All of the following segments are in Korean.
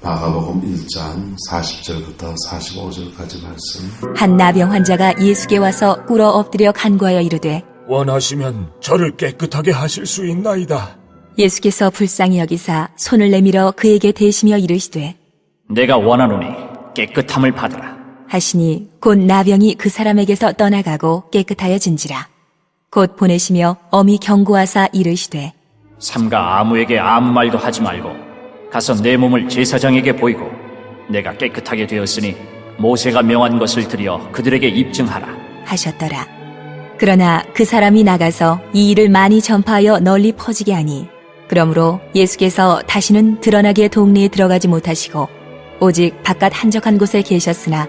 마가복음 1장 40절부터 45절까지 말씀. 한 나병 환자가 예수께 와서 꿇어 엎드려 간구하여 이르되 원하시면 저를 깨끗하게 하실 수 있나이다. 예수께서 불쌍히 여기사 손을 내밀어 그에게 대시며 이르시되 내가 원하노니 깨끗함을 받으라. 하시니 곧 나병이 그 사람에게서 떠나가고 깨끗하여진지라. 곧 보내시며 엄히 경고하사 이르시되 삼가 아무에게 아무 말도 하지 말고 가서 내 몸을 제사장에게 보이고 내가 깨끗하게 되었으니 모세가 명한 것을 들여 그들에게 입증하라 하셨더라. 그러나 그 사람이 나가서 이 일을 많이 전파하여 널리 퍼지게 하니 그러므로 예수께서 다시는 드러나게 동네에 들어가지 못하시고 오직 바깥 한적한 곳에 계셨으나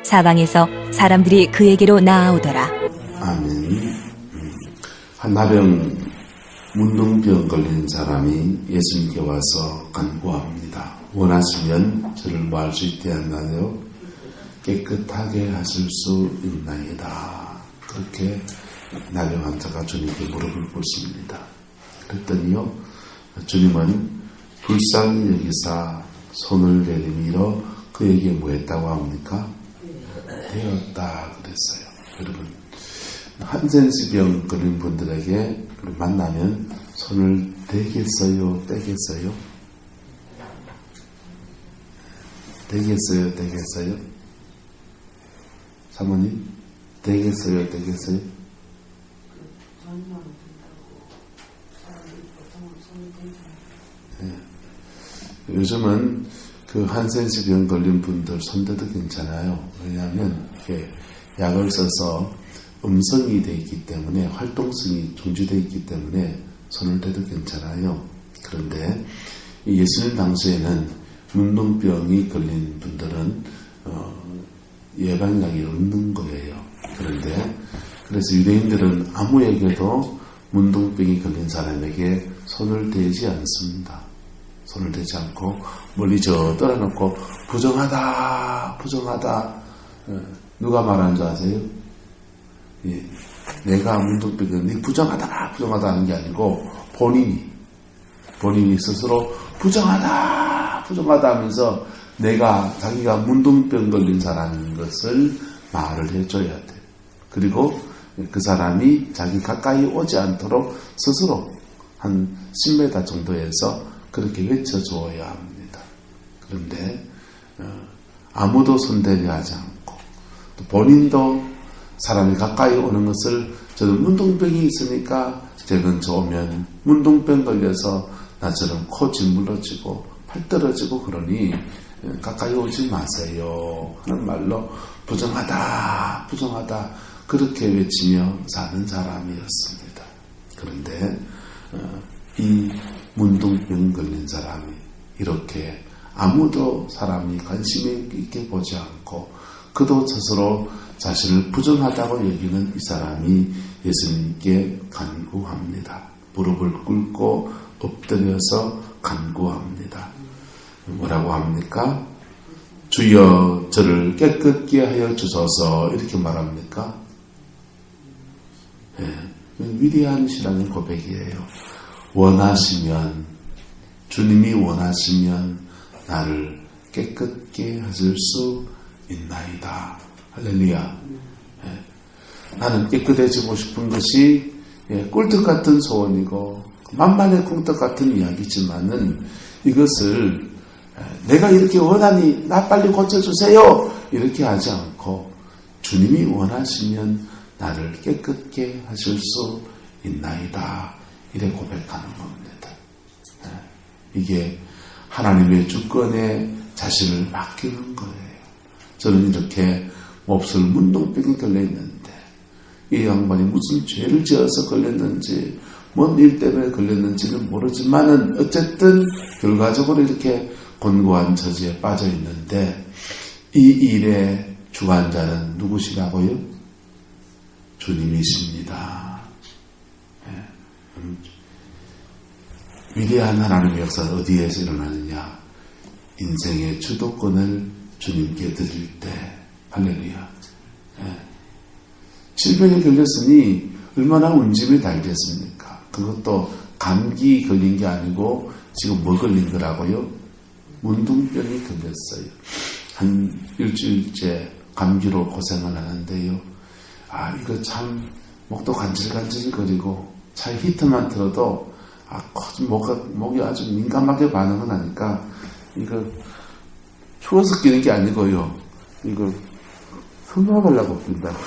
사방에서 사람들이 그에게로 나아오더라. 아멘. 한 나병 문둥병 걸린 사람이 예수님께 와서 간구합니다. 원하시면 저를 뭐 할 수 있게 하나요? 깨끗하게 하실 수 있나이다. 그렇게 나병 환자가 주님께 무릎을 꿇습니다. 그랬더니요, 주님은 불쌍히 여기사 손을 내리밀어 그에게 뭐 했다고 합니까? 되었다 그랬어요. 여러분, 한센스병 걸린 분들에게 만나면 손을 대겠어요? 떼겠어요? 대겠어요? 떼겠어요? 사모님? 대겠어요? 떼겠어요? 네. 요즘은 그 한센스병 걸린 분들 손대도 괜찮아요. 왜냐하면 이게 약을 써서 음성이 되어 있기 때문에 활동성이 중지되어 있기 때문에 손을 대도 괜찮아요. 그런데 예수님 당시에는 문둥병이 걸린 분들은 예방약이 없는 거예요. 그런데 그래서 유대인들은 아무에게도 문둥병이 걸린 사람에게 손을 대지 않습니다. 손을 대지 않고 멀리 저 떨어놓고 부정하다 누가 말하는 줄 아세요? 예, 내가 문둥병은 네 부정하다 하는 게 아니고 본인이 스스로 부정하다 하면서 자기가 문둥병 걸린 사람인 것을 말을 해줘야 돼. 그리고 그 사람이 자기 가까이 오지 않도록 스스로 한 10m 정도에서 그렇게 외쳐주어야 합니다. 그런데 아무도 손대려 하지 않고 또 본인도 사람이 가까이 오는 것을 저는 문둥병이 있으니까 제 근처 오면 문둥병 걸려서 나처럼 코 짓물러지고 팔 떨어지고 그러니 가까이 오지 마세요 하는 말로 부정하다 그렇게 외치며 사는 사람이었습니다. 그런데 이 문둥병 걸린 사람이 이렇게 아무도 사람이 관심이 있게 보지 않고 그도 스스로 자신을 부정하다고 여기는 이 사람이 예수님께 간구합니다. 무릎을 꿇고 엎드려서 간구합니다. 뭐라고 합니까? 주여 저를 깨끗게 하여 주소서 이렇게 말합니까? 네, 위대한 신앙의 고백이에요. 주님이 원하시면 나를 깨끗게 하실 수 있나이다. 할렐루야. 예. 나는 깨끗해지고 싶은 것이 꿀떡 같은 소원이고 만만의 꿀떡 같은 이야기지만은 이것을 내가 이렇게 원하니 나 빨리 고쳐주세요 이렇게 하지 않고 주님이 원하시면 나를 깨끗게 하실 수 있나이다 이래 고백하는 겁니다. 예. 이게 하나님의 주권에 자신을 맡기는 거예요. 저는 이렇게 몹쓸 문둥병이 걸려있는데 이 양반이 무슨 죄를 지어서 걸렸는지 뭔 일 때문에 걸렸는지는 모르지만은 어쨌든 결과적으로 이렇게 곤고한 처지에 빠져 있는데 이 일의 주관자는 누구시라고요? 주님이십니다. 네. 위대한 하나님의 역사는 어디에서 일어나느냐? 인생의 주도권을 주님께 드릴 때 할렐루야. 네. 질병에 걸렸으니 얼마나 운집이 달겠습니까? 그것도 감기 걸린 게 아니고 지금 뭐 걸린 거라고요? 문둥병이 걸렸어요. 한 일주일째 감기로 고생을 하는데요. 이거 참 목도 간질간질거리고 차 히터만 틀어도 목이 아주 민감하게 반응을 하니까 이거 추워서 끼는 게 아니고요. 이거 흠합하려고 낀다고.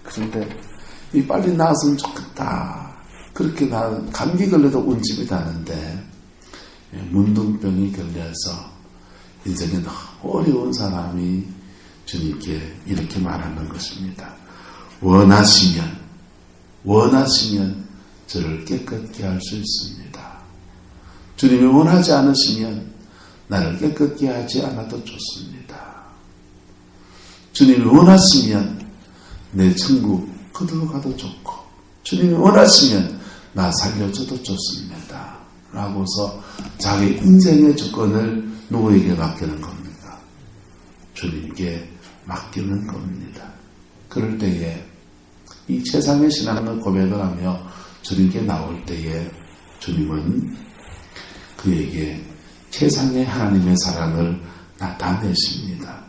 그런데 빨리 나았으면 좋겠다. 그렇게 감기 걸려도 운집이 나는데 문둥병이 걸려서 인생에 너무 어려운 사람이 주님께 이렇게 말하는 것입니다. 원하시면 저를 깨끗게 할 수 있습니다. 주님이 원하지 않으시면 나를 깨끗게 하지 않아도 좋습니다. 주님이 원하시면 내 천국 그대로 가도 좋고, 주님이 원하시면 나 살려줘도 좋습니다. 라고서 자기 인생의 주권을 누구에게 맡기는 겁니까? 주님께 맡기는 겁니다. 그럴 때에 이 세상의 신앙을 고백을 하며 주님께 나올 때에 주님은 그에게 세상의 하나님의 사랑을 나타내십니다.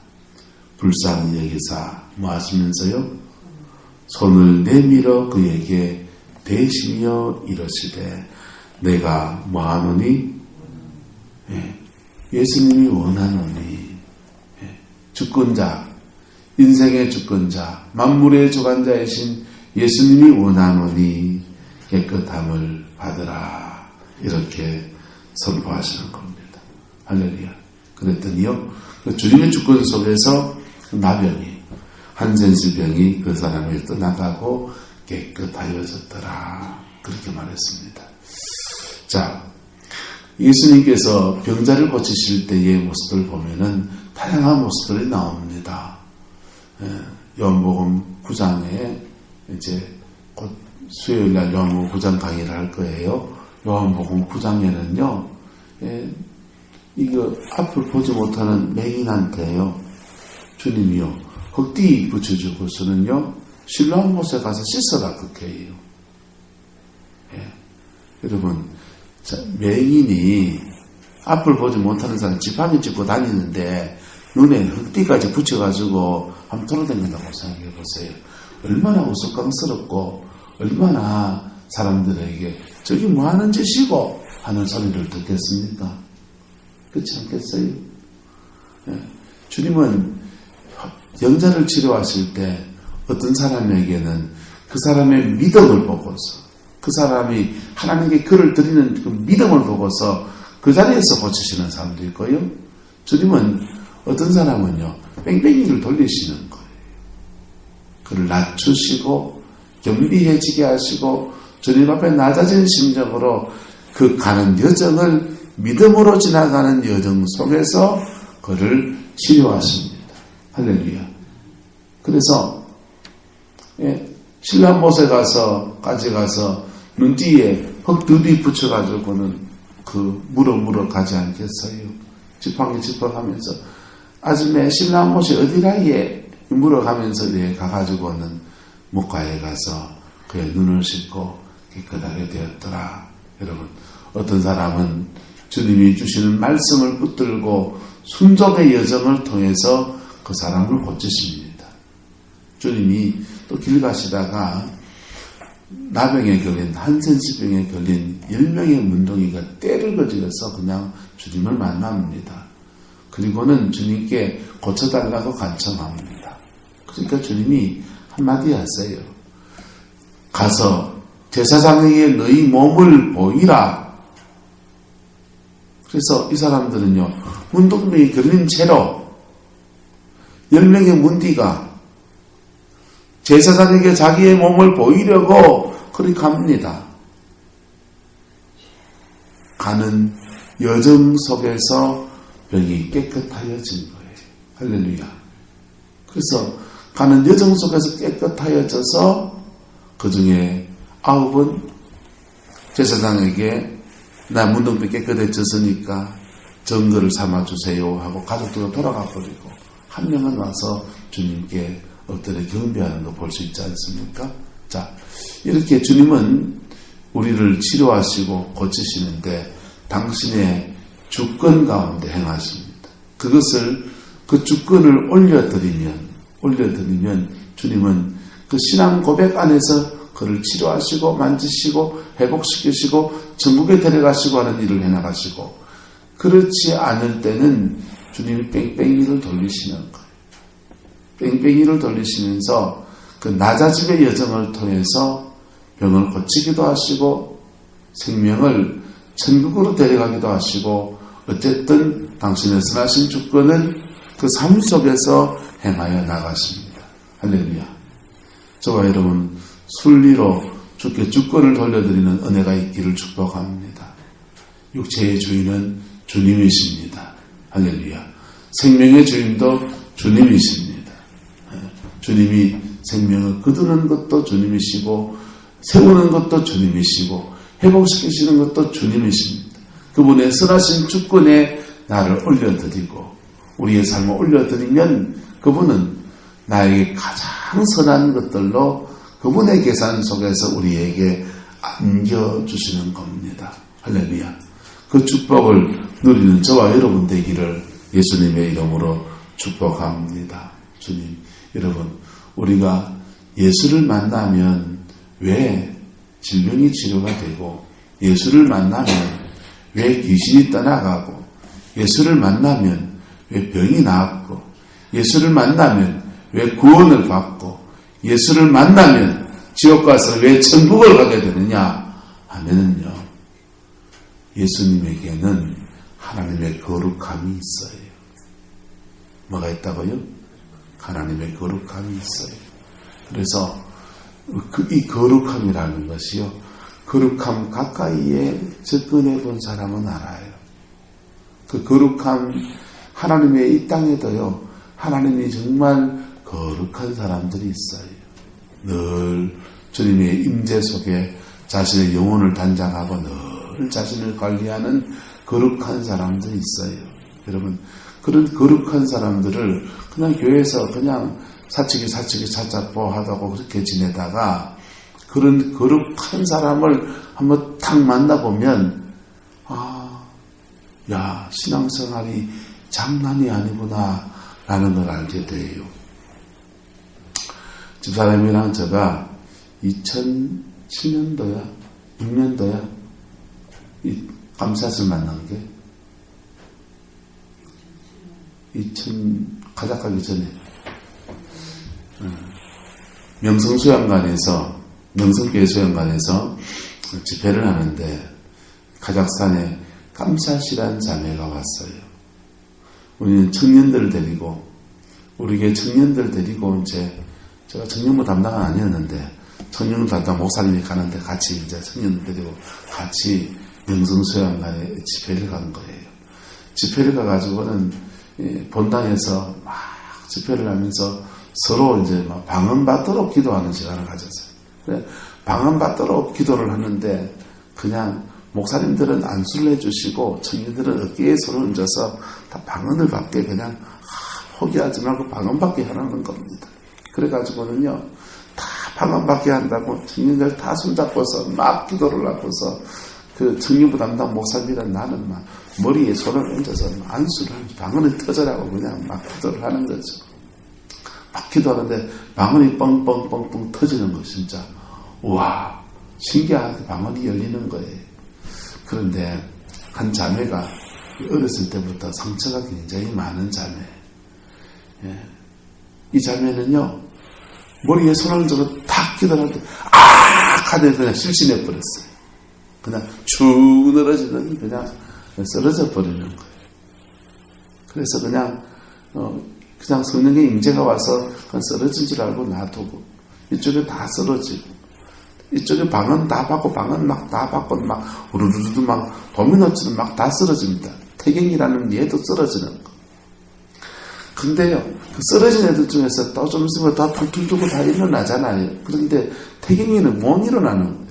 불쌍히 여기사 뭐 하시면서요? 손을 내밀어 그에게 대시며 이러시되 내가 뭐하노니? 예수님이 원하노니, 주권자, 인생의 주권자, 만물의 주관자이신 예수님이 원하노니 깨끗함을 받으라, 이렇게 선포하시는 겁니다. 할렐루야. 그랬더니요, 그 주님의 주권 속에서 나병이, 한센스병이 그 사람을 떠나가고 깨끗하여졌더라, 그렇게 말했습니다. 자, 예수님께서 병자를 고치실 때의 모습을 보면은 다양한 모습들이 나옵니다. 요한복음 9장에 이제 곧 수요일날 요한복음 9장 강의를 할 거예요. 요한복음 9장에는요, 이거 앞을 보지 못하는 맹인한테요, 주님이요, 흙띠 붙여주고서는요, 실로암 못에 가서 씻어라, 그렇게 해요. 여러분, 맹인이 앞을 보지 못하는 사람 지팡이 짚고 다니는데 눈에 흙띠까지 붙여가지고 한번 돌아다닌다고 생각해 보세요. 얼마나 우스꽝스럽고 얼마나 사람들에게 저기 뭐하는 짓이고 하는 소리를 듣겠습니까? 그렇지 않겠어요? 주님은 영자를 치료하실 때 어떤 사람에게는 그 사람의 믿음을 보고서, 그 사람이 하나님께 글을 드리는 그 믿음을 보고서 그 자리에서 고치시는 사람도 있고요. 주님은 어떤 사람은요, 뺑뺑이를 돌리시는 거예요. 그를 낮추시고 겸비해지게 하시고 주님 앞에 낮아진 심정으로 그 가는 여정을 믿음으로 지나가는 여정 속에서 그를 치료하십니다. 할렐루야. 그래서 신랑못에 까지 가서 눈뒤에 흙들이 붙여가지고는 그 물어 가지 않겠어요? 지팡이 짚어가면서 아줌매 신랑못이 어디라에 물어가면서 가가지고는 목가에 가서 그의 눈을 씻고 깨끗하게 되었더라. 여러분, 어떤 사람은 주님이 주시는 말씀을 붙들고 순종의 여정을 통해서 그 사람을 고치십니다. 주님이 또 길 가시다가 나병에 걸린, 한센스병에 걸린 10명의 문둥이가 떼를 거지려서 그냥 주님을 만납니다. 그리고는 주님께 고쳐달라고 간청합니다. 그러니까 주님이 한마디 하세요. 가서 제사장에게 너희 몸을 보이라. 그래서 이 사람들은요, 문둥병이 걸린 채로 10명의 문디가 제사장에게 자기의 몸을 보이려고 그리 갑니다. 가는 여정 속에서 병이 깨끗하여진 거예요. 할렐루야. 그래서 가는 여정 속에서 깨끗하여져서 그 중에 9은 제사장에게 나 문둥병 깨끗해졌으니까 증거를 삼아주세요 하고 가족들로 돌아가 버리고, 한 명은 와서 주님께 엎드려 경배하는 거 볼 수 있지 않습니까? 자, 이렇게 주님은 우리를 치료하시고 고치시는데 당신의 주권 가운데 행하십니다. 그것을 그 주권을 올려드리면 주님은 그 신앙 고백 안에서 그를 치료하시고 만지시고 회복시키시고 천국에 데려가시고 하는 일을 해나가시고, 그렇지 않을 때는 주님이 뺑뺑이를 돌리시는 거예요. 뺑뺑이를 돌리시면서 그 낮아짐의 여정을 통해서 병을 고치기도 하시고 생명을 천국으로 데려가기도 하시고, 어쨌든 당신의 선하신 주권을 그 삶 속에서 행하여 나가십니다. 할렐루야. 저와 여러분 순리로 주께 주권을 돌려드리는 은혜가 있기를 축복합니다. 육체의 주인은 주님이십니다. 할렐루야. 생명의 주인도 주님이십니다. 주님이 생명을 거두는 것도 주님이시고 세우는 것도 주님이시고 회복시키시는 것도 주님이십니다. 그분의 선하신 주권에 나를 올려드리고 우리의 삶을 올려드리면 그분은 나에게 가장 선한 것들로 그분의 계산 속에서 우리에게 안겨주시는 겁니다. 할렐루야. 그 축복을 누리는 저와 여러분 되기를 예수님의 이름으로 축복합니다. 주님, 여러분, 우리가 예수를 만나면 왜 질병이 치료가 되고, 예수를 만나면 왜 귀신이 떠나가고, 예수를 만나면 왜 병이 나았고, 예수를 만나면 왜 구원을 받고, 예수를 만나면 지옥 가서 왜 천국을 가게 되느냐 하면은요, 예수님에게는 하나님의 거룩함이 있어요. 뭐가 있다고요? 하나님의 거룩함이 있어요. 그래서 이 거룩함이라는 것이요, 거룩함 가까이에 접근해 본 사람은 알아요. 그 거룩함, 하나님의 이 땅에도요, 하나님이 정말 거룩한 사람들이 있어요. 늘 주님의 임재 속에 자신의 영혼을 단장하고 늘 자신을 관리하는 거룩한 사람들이 있어요. 여러분, 그런 거룩한 사람들을 그냥 교회에서 그냥 사치기 찾잡고 하다고 그렇게 지내다가 그런 거룩한 사람을 한번 탁 만나보면, 야, 신앙생활이 장난이 아니구나 라는 걸 알게 돼요. 집사람이랑 제가 2007년도야 6년도야 이 감사를 만난 게 가작 가기 전에 명성교회 수양관에서 집회를 하는데 카자흐스탄에 깜샷이라는 자매가 왔어요. 우리는 청년들을 데리고, 우리 교회 청년들을 데리고 이제 제가 청년부 담당은 아니었는데 청년부 담당 목사님이 가는데 같이 이제 청년들 데리고 같이 명성수양관에 집회를 간 거예요. 집회를 가가지고는 본당에서 막 집회를 하면서 서로 이제 막 방언받도록 기도하는 시간을 가졌어요. 그래, 방언받도록 기도를 하는데 그냥 목사님들은 안수를 해주시고 청년들은 어깨에 손을 얹어서 다 방언을 받게 그냥 포기하지 말고 방언받게 하라는 겁니다. 그래가지고는요, 다 방언받게 한다고 청년들 다 손잡고서 막 기도를 하고서 그 청년부 담당 목사님이란 나는 막 머리에 손을 얹어서 안수를 하면서 방언을 터져라고 그냥 막 기도를 하는 거죠. 막 기도하는데 방언이 뻥뻥뻥뻥 터지는 거 진짜. 우와, 신기하게 방언이 열리는 거예요. 그런데 한 자매가 어렸을 때부터 상처가 굉장히 많은 자매. 예. 이 자매는요, 머리에 손을 얹어서 탁 기도하는데 하더니 그냥 실신해 버렸어요. 그냥 쭉 늘어지더니 그냥 쓰러져 버리는 거예요. 그래서 그냥 성령의 임재가 와서 그냥 쓰러진 줄 알고 놔두고, 이쪽에 다 쓰러지고, 이쪽에 방언 다 받고, 방언 막 다 받고, 막 우르르르 막 도미노처럼 막 다 쓰러집니다. 태경이라는 얘도 쓰러지는 거. 근데요, 그 쓰러진 애들 중에서 또 좀 있으면 다 툴툴 두고 다 일어나잖아요. 그런데 태경이는 못 일어나는 거예요.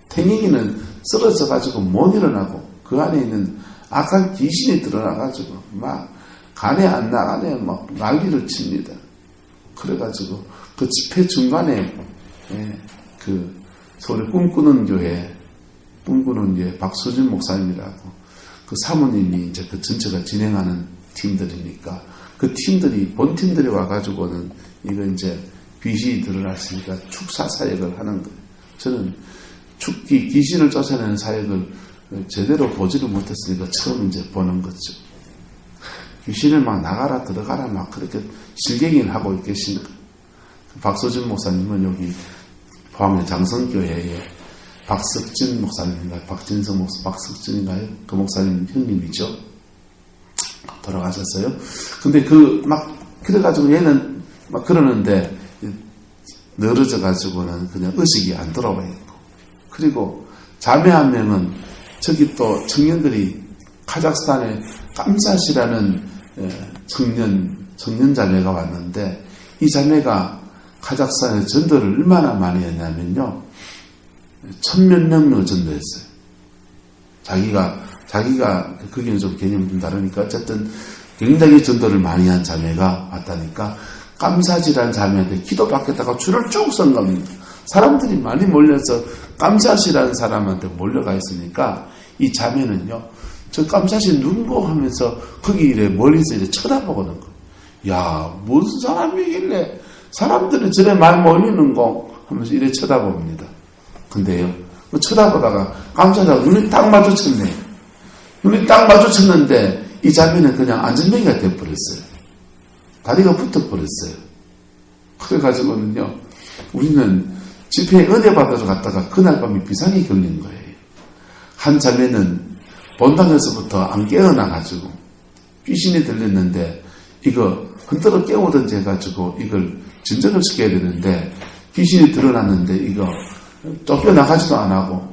태경이는 쓰러져가지고 못 일어나고, 그 안에 있는 악한 귀신이 드러나가지고, 막, 간에 안 나가네, 막, 난리를 칩니다. 그래가지고, 그 집회 중간에, 서울에 꿈꾸는 교회 박수진 목사님이라고, 그 사모님이 이제 그 전체가 진행하는 팀들이니까 그 팀들이, 본 팀들이 와가지고는 이거 이제 귀신이 드러났으니까 축사 사역을 하는 거예요. 저는 귀신을 쫓아내는 사역을 제대로 보지를 못했으니까 처음 이제 보는 거죠. 귀신을 막 나가라 들어가라 막 그렇게 실갱이를 하고 계시는 거예요. 박소준 목사님은 여기 포항의 장성교회에 박석진 목사님인가요? 박진성 목사, 박석진인가요? 그 목사님 형님이죠. 돌아가셨어요. 근데 그래가지고 얘는 막 그러는데, 늘어져가지고는 그냥 의식이 안 돌아와 있고. 그리고 자매 한 명은 저기 또 청년들이 카자흐스탄에 깜샷이라는 청년 자매가 왔는데, 이 자매가 카자흐스탄에 전도를 얼마나 많이 했냐면요. 1000몇 명을 전도했어요. 자기가 그게 좀 개념이 좀 다르니까 어쨌든 굉장히 전도를 많이 한 자매가 왔다니까 깜사지란 자매한테 기도받겠다고 줄을 쭉 선 겁니다. 사람들이 많이 몰려서 깜사시라는 사람한테 몰려가 있으니까 이 자매는요, 저 깜사시 누구 하면서 거기 이래 멀리서 이래 쳐다보거든. 야, 무슨 사람이길래 사람들이 저래 말 몰리는 거 하면서 이래 쳐다봅니다. 근데요, 쳐다보다가 깜짝이야 눈이 딱 마주쳤네. 눈이 딱 마주쳤는데 이 자매는 그냥 안전뱅이가 돼버렸어요. 다리가 붙어버렸어요. 그래가지고는요, 우리는 집회에 은혜 받아서 갔다가 그날 밤에 비상이 걸린 거예요. 한 자매는 본당에서부터 안 깨어나가지고 귀신이 들렸는데 이거 흔들어 깨우든지 해가지고 이걸 진정을 시켜야 되는데 귀신이 드러났는데 이거 쫓겨나가지도 안 하고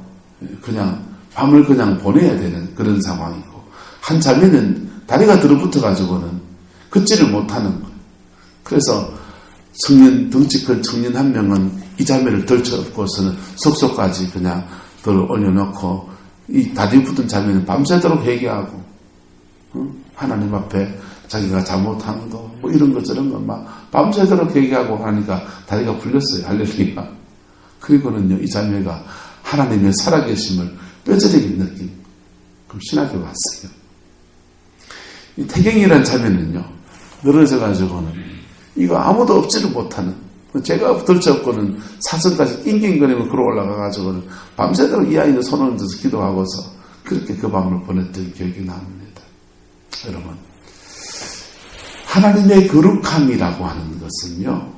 그냥 밤을 그냥 보내야 되는 그런 상황이고, 한 자매는 다리가 들어붙어가지고는 걷지를 못하는 거예요. 그래서 덩치 큰 청년 한 명은 이 자매를 들쳐업고서는 숙소까지 그냥 들어 올려놓고, 이 다리 붙은 자매는 밤새도록 회개하고, 하나님 앞에 자기가 잘못한 거, 뭐 이런 거 저런 거 막 밤새도록 회개하고 하니까 다리가 풀렸어요. 할렐루야. 그리고는요, 이 자매가 하나님의 살아계심을 뼈저리게 느끼고, 그럼 신학교 왔어요. 이 태경이라는 자매는요, 늘어져가지고는 이거 아무도 없지를 못하는, 제가 들쳐업고는 사선까지 낑낑거리며 걸어 올라가가지고는 밤새도록 이 아이는 손을 얹어서 기도하고서 그렇게 그 밤을 보냈던 기억이 납니다. 여러분, 하나님의 거룩함이라고 하는 것은요,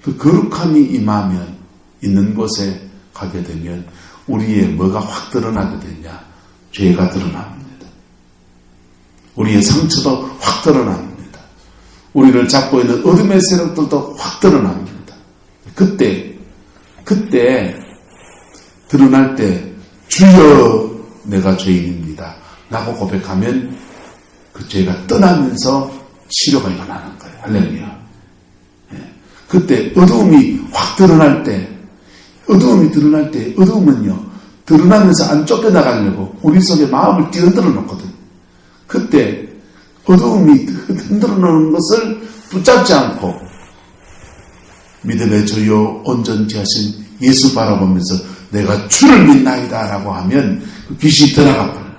그 거룩함이 임하면, 있는 곳에 가게 되면 우리의 뭐가 확 드러나게 되냐? 죄가 드러납니다. 우리의 상처도 확 드러납니다. 우리를 잡고 있는 어둠의 세력들도 확 드러납니다. 그때 드러날 때 주여 내가 죄인입니다 라고 고백하면 그 죄가 떠나면서 치료가 일어나는 거예요. 할렐루야. 그때 어두움이 확 드러날 때, 어두움은요, 드러나면서 안 쫓겨나가려고 우리 속에 마음을 뛰어들어 놓거든. 그때 어두움이 흔들어 놓는 것을 붙잡지 않고 믿음의 주요 온전케 하신 예수 바라보면서 내가 주를 믿나이다 라고 하면 그 귀신이 들어가 버려요.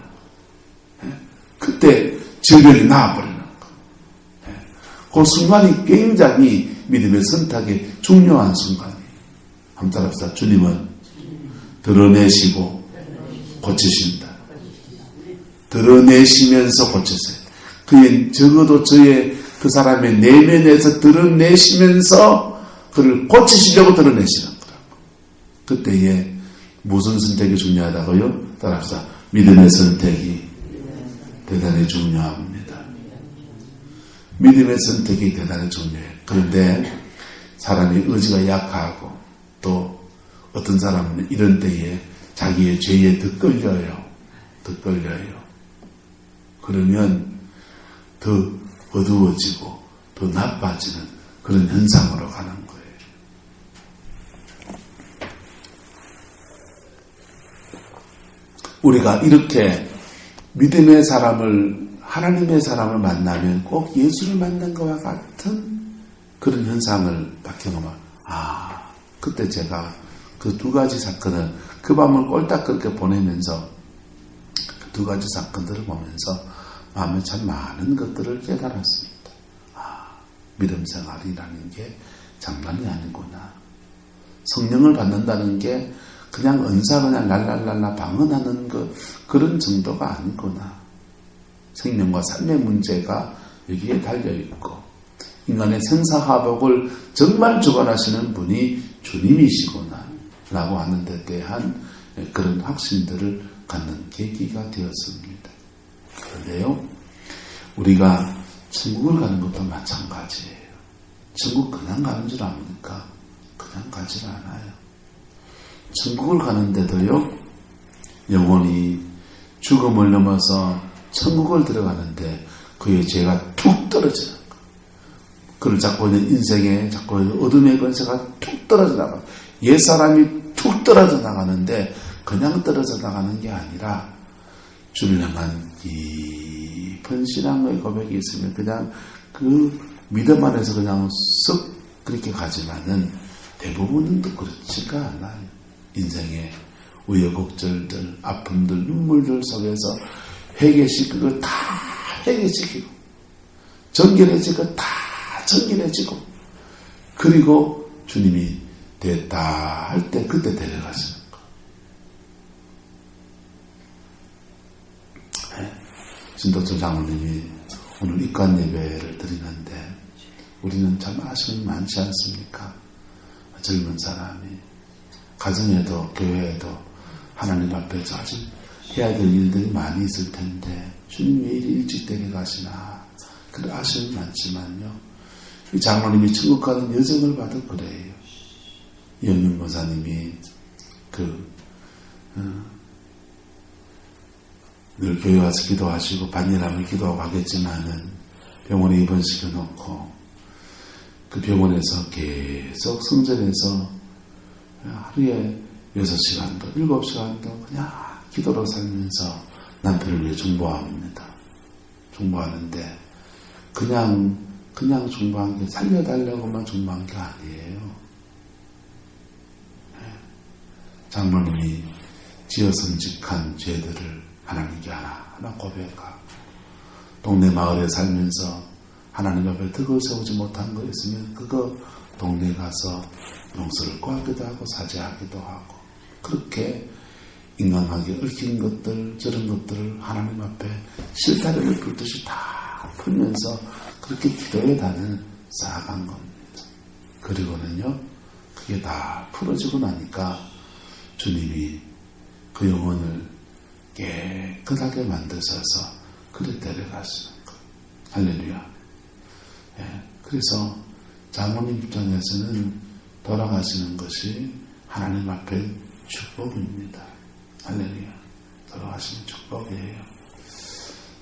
그때 질병이 나아버리는 거예요. 그 순간이 굉장히 믿음의 선택에 중요한 순간이에요. 한번 따라합시다. 주님은 드러내시고 고치신다. 드러내시면서 고치세요. 그의 적어도 그 사람의 내면에서 드러내시면서 그를 고치시려고 드러내시는 거라고. 그때에 무슨 선택이 중요하다고요? 따라합시다. 믿음의 선택이 대단히 중요합니다. 믿음의 선택이 대단히 중요해요. 그런데 사람이 의지가 약하고 또 어떤 사람은 이런 때에 자기의 죄에 더 끌려요. 그러면 더 어두워지고 더 나빠지는 그런 현상으로 가는 거예요. 우리가 이렇게 믿음의 사람을, 하나님의 사람을 만나면 꼭 예수를 만난 것과 같은 그런 현상을 딱 경험하면, 그때 제가 그 두 가지 사건을 그 밤을 꼴딱 그렇게 보내면서 두 가지 사건들을 보면서 마음에 참 많은 것들을 깨달았습니다. 믿음 생활이라는 게 장난이 아니구나. 성령을 받는다는 게 그냥 은사 그냥 랄랄랄라 방언하는 그런 정도가 아니구나. 생명과 삶의 문제가 여기에 달려있고 인간의 생사화복을 정말 주관하시는 분이 주님이시구나 라고 하는 데 대한 그런 확신들을 갖는 계기가 되었습니다. 그런데요, 우리가 천국을 가는 것도 마찬가지예요. 천국 그냥 가는 줄 압니까? 그냥 가지 않아요. 천국을 가는데도요, 영혼이 죽음을 넘어서 천국을 들어가는데 그의 죄가 툭 떨어지는 거예요. 그를 잡고 있는 인생에 잡고 있는 어둠의 권세가 툭 떨어져 나가요. 옛사람이 툭 떨어져 나가는데 그냥 떨어져 나가는 게 아니라 주를 향한 깊은 신앙의 고백이 있으면 그냥 그 믿음 안에서 그냥 쓱 그렇게 가지만은 대부분은 또 그렇지가 않아요. 인생의 우여곡절들, 아픔들, 눈물들 속에서 회개시키고 다 회개시키고 정결해지고 다 정결해지고 그리고 주님이 됐다 할 때 그때 데려가시는 거. 진도철 장로님이 오늘 입관 예배를 드리는데 우리는 참 아쉬움이 많지 않습니까? 젊은 사람이 가정에도 교회에도 하나님 앞에서 아주 해야 될 일들이 많이 있을 텐데 주님 왜 이리 일찍 데려가시나 그런 아쉬움이 많지만요. 이 장로님이 천국 가는 여정을 봐도 그래요. 이영윤 목사님이 늘 교회 와서 기도하시고 반일하면 기도하고 하겠지만은 병원에 입원시켜 놓고 그 병원에서 계속 성전에서 하루에 6시간도 7시간도 그냥 기도로 살면서 남편을 위해 중보합니다. 중보하는데 그냥 중보한 게 살려달라고만 중보한 게 아니에요. 장로님이 지어 선직한 죄들을 하나님께 하나하나 고백하고 동네 마을에 살면서 하나님 앞에 덕을 세우지 못한 거 있으면 그거 동네에 가서 용서를 구하기도 하고 사죄하기도 하고 그렇게 인간하게 얽힌 것들 저런 것들을 하나님 앞에 실타래를 풀듯이 다 풀면서 그렇게 기도의 단을 쌓아간 겁니다. 그리고는요 그게 다 풀어지고 나니까 주님이 그 영혼을 깨끗하게 만드셔서 그를 데려가시는 거예요. 할렐루야. 그래서 장모님 입장에서는 돌아가시는 것이 하나님 앞에 축복입니다. 할렐루야. 돌아가시는 축복이에요.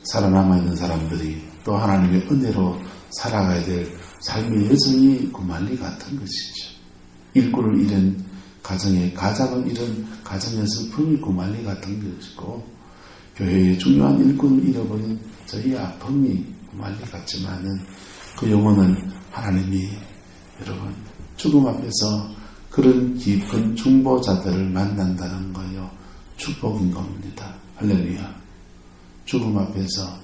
살아남아있는 사람들이 또 하나님의 은혜로 살아가야 될 삶의 여정이 구만리 같은 것이죠. 일꾼을 잃은 가장을 잃은 가정의 슬픔이 구만리 같은 것이고 교회의 중요한 일꾼을 잃어버린 저희 아픔이 구만리 같지만은 그 영혼은 하나님이 여러분 죽음 앞에서 그런 깊은 중보자들을 만난다는 거요 축복인 겁니다. 할렐루야. 죽음 앞에서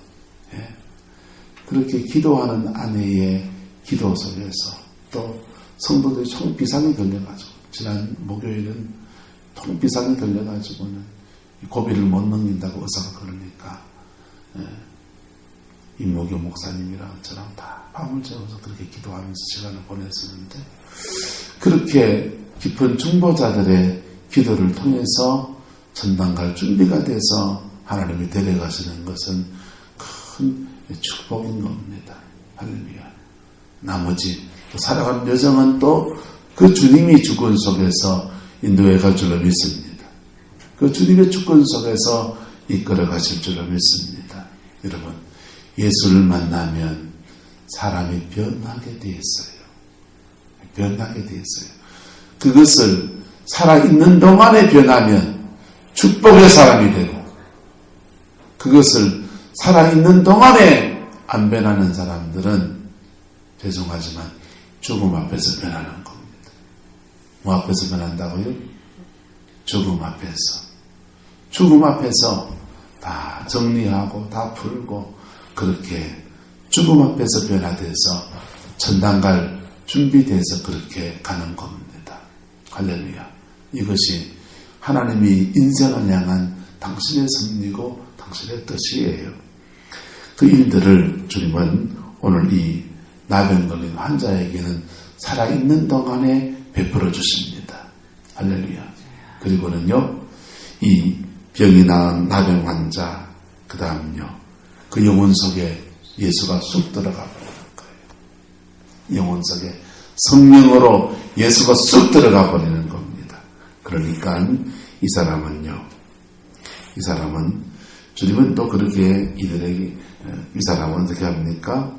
그렇게 기도하는 아내의 기도 속에서 또 성도들이 총비상이 걸려가지고 지난 목요일은 통비상이 걸려가지고는 고비를 못 넘긴다고 의사가 그러니까 임목교 목사님이랑 저랑 다 밤을 새워서 그렇게 기도하면서 시간을 보냈었는데 그렇게 깊은 중보자들의 기도를 통해서 천당 갈 준비가 돼서 하나님이 데려가시는 것은 큰 축복인 겁니다. 할렐루야. 나머지 또 살아가는 여정은 또 그 주님이 주권 속에서 인도해 갈 줄로 믿습니다. 그 주님의 주권 속에서 이끌어 가실 줄로 믿습니다. 여러분 예수를 만나면 사람이 변하게 되어 있어요. 변하게 되어 있어요. 그것을 살아있는 동안에 변하면 축복의 사람이 되고 그것을 살아있는 동안에 안 변하는 사람들은 죄송하지만 죽음 앞에서 변하는 겁니다. 뭐 앞에서 변한다고요? 죽음 앞에서. 죽음 앞에서 다 정리하고 다 풀고 그렇게 죽음 앞에서 변화돼서 천당 갈 준비돼서 그렇게 가는 겁니다. 할렐루야. 이것이 하나님이 인생을 향한 당신의 섭리고 당신의 뜻이에요. 그 일들을 주님은 오늘 이 나병 걸린 환자에게는 살아있는 동안에 베풀어 주십니다. 할렐루야. 그리고는요, 이 병이 나은 나병 환자, 그 다음요, 그 영혼 속에 예수가 쑥 들어가 버리는 거예요. 영혼 속에 성령으로 예수가 쑥 들어가 버리는 겁니다. 그러니까 이 사람은 주님은 또 그렇게 이들에게, 이 사람은 어떻게 합니까?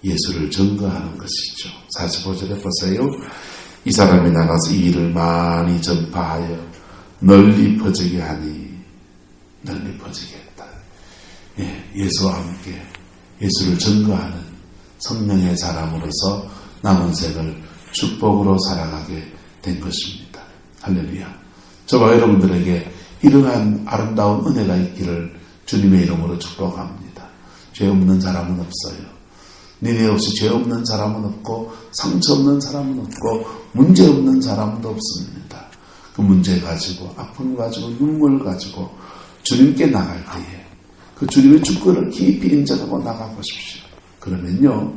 예수를 증거하는 것이죠. 45절에 보세요. 이 사람이 나가서 이 일을 많이 전파하여 널리 퍼지게 하니, 널리 퍼지게 했다. 예수와 함께 예수를 증거하는 성령의 사람으로서 남은 생을 축복으로 살아가게 된 것입니다. 할렐루야. 저와 여러분들에게 이러한 아름다운 은혜가 있기를 주님의 이름으로 축복합니다. 죄 없는 사람은 없어요. 니네 없이 죄 없는 사람은 없고 상처 없는 사람은 없고 문제 없는 사람도 없습니다. 그 문제 가지고 아픔 가지고 눈물 가지고 주님께 나갈 때에 그 주님의 주권을 깊이 인정하고 나가보십시오. 그러면요,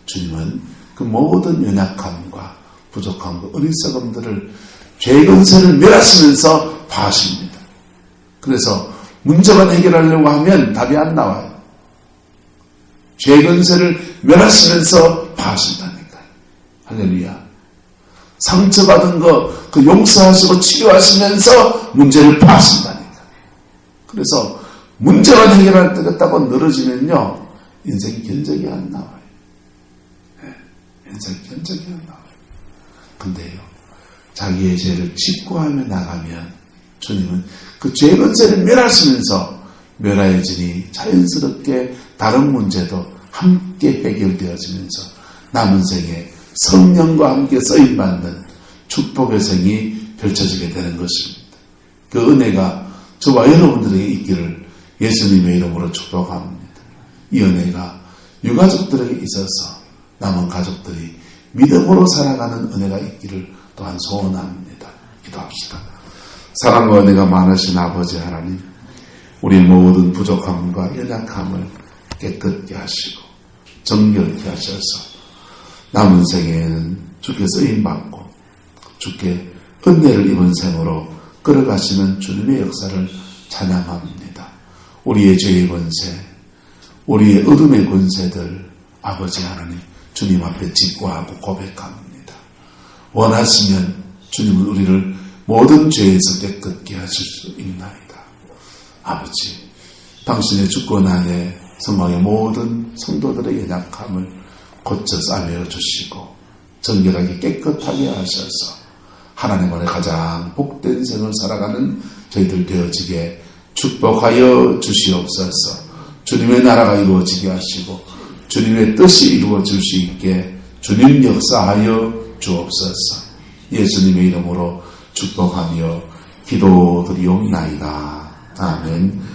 주님은 그 모든 연약함과 부족함과 어리석음들을 죄의 근세를 멸하시면서 파하십니다. 그래서 문제만 해결하려고 하면 답이 안 나와요. 죄의 근세를 멸하시면서 파하신다니까요. 할렐루야. 상처받은 거 그 용서하시고 치료하시면서 문제를 파하신다니까요. 그래서 문제만 해결할 때겠다고 늘어지면요, 인생 견적이 안 나와요. 인생 견적이 안 나와요. 근데요, 자기의 죄를 직구하며 나가면 주님은 그 죄 근세를 멸하시면서 멸하여지니 자연스럽게 다른 문제도 함께 해결되어지면서 남은 생에 성령과 함께 쓰임받는 축복의 생이 펼쳐지게 되는 것입니다. 그 은혜가 저와 여러분들에게 있기를 예수님의 이름으로 축복합니다. 이 은혜가 유가족들에게 있어서 남은 가족들이 믿음으로 살아가는 은혜가 있기를 또한 소원합니다. 기도합시다. 사랑과 은혜가 많으신 아버지 하나님, 우리 모든 부족함과 연약함을 깨끗게 하시고 정결케 하셔서 남은 생에는 주께 쓰임받고 주께 은혜를 입은 생으로 끌어가시는 주님의 역사를 찬양합니다. 우리의 죄의 권세, 우리의 어둠의 권세들 아버지 하나님 주님 앞에 직구하고 고백합니다. 원하시면 주님은 우리를 모든 죄에서 깨끗게 하실 수 있나이다. 아버지, 당신의 주권 안에 성령의 모든 성도들의 연약함을 고쳐 싸매어 주시고 정결하게 깨끗하게 하셔서 하나님 안에 가장 복된 생을 살아가는 저희들 되어지게 축복하여 주시옵소서. 주님의 나라가 이루어지게 하시고 주님의 뜻이 이루어질 수 있게 주님 역사하여 주옵소서. 예수님의 이름으로 축복하며 기도드리옵나이다. 아멘.